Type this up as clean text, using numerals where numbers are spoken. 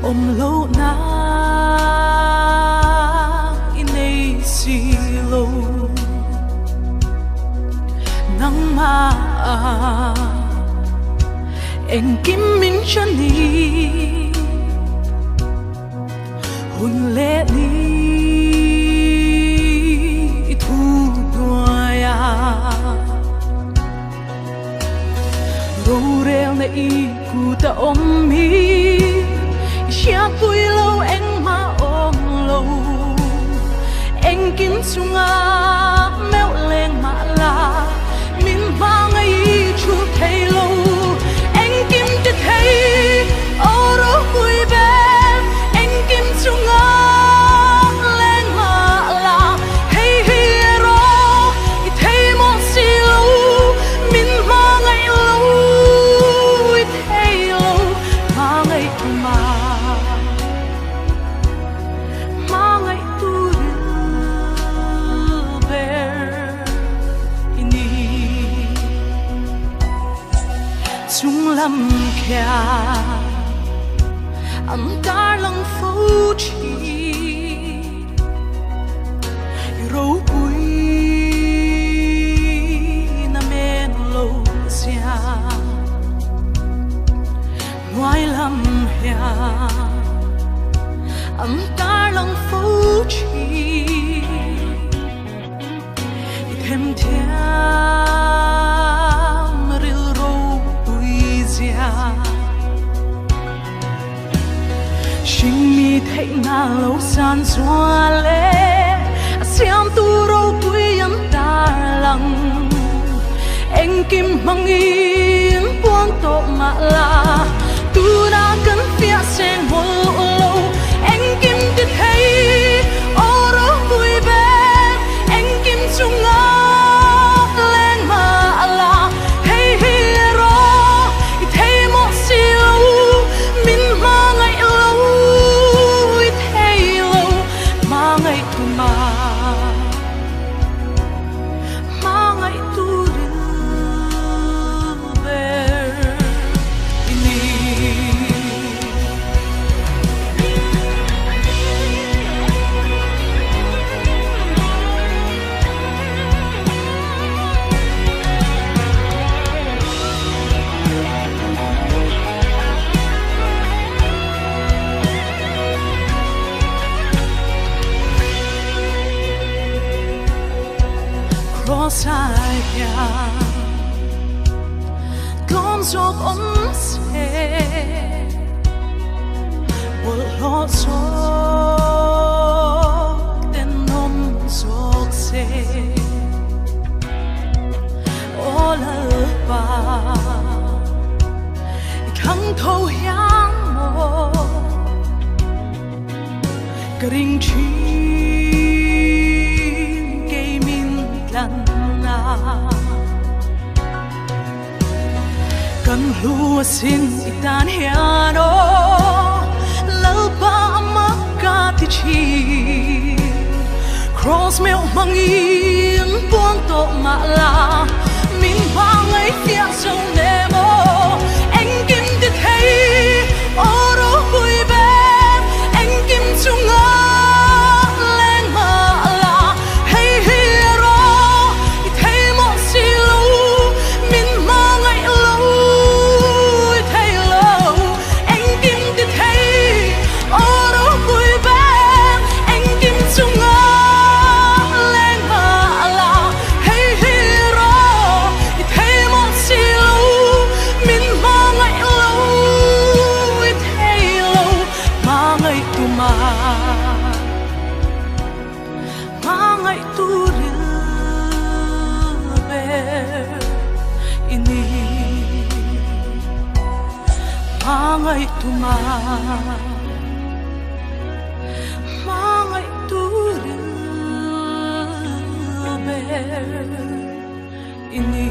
ôm lâu na inay silo nang ma anh kim minh chân đi hôn lệ đi thu đuôi râu reo này cụ ta ôm mi chia vui lâu anh mà ôm lâu anh kim sung mèo lên mà là min vang ấy chú thấy lâu anh kim te thấy ô rô vui vẻ anh kim sung lên mà là hey hey rô thấy một xì lâu min vang ấy lâu thấy lâu mà ngày mà chung lâm kia âm ta lăng phố chi râu bụi na men lâu xa ngoài lâm kia âm ta lăng phố chi thêm theo chính mi thấy na lâu san xóa lệ xem tu râu quý âm ta lăng anh kim mang yên buông tổ mà là tu đã cần phía sen một lâu anh kim te thấy ô rô vui vẻ anh kim chung lên mà là hey hey rô thấy một xì lâu min mang ngày lâu thấy lâu mà ngày tu mà ngày tu về sai kia con dọc ấm xe buồn lo dọc tên nôm dọc xe ô lỡ ba khăng thâu hiang mô cái đình chi cần lúa xin itan hiano lỡ ba mắc cả thì chi cross mèo mang yên buông tổ mà là min vang ấy phía sông nemo anh kim te thấy ô rô vui vẻ anh kim chung lên mà là hey hey rô thấy một xì lâu min mang ngày lâu thấy lâu anh kim te thấy ô rô vui vẻ anh kim chung lên mà là hey hey rô thấy một xì lâu min mang ngày lâu thấy lâu mà ngày tu mà ngày tu về ini ngày tu mà ngày tu về ini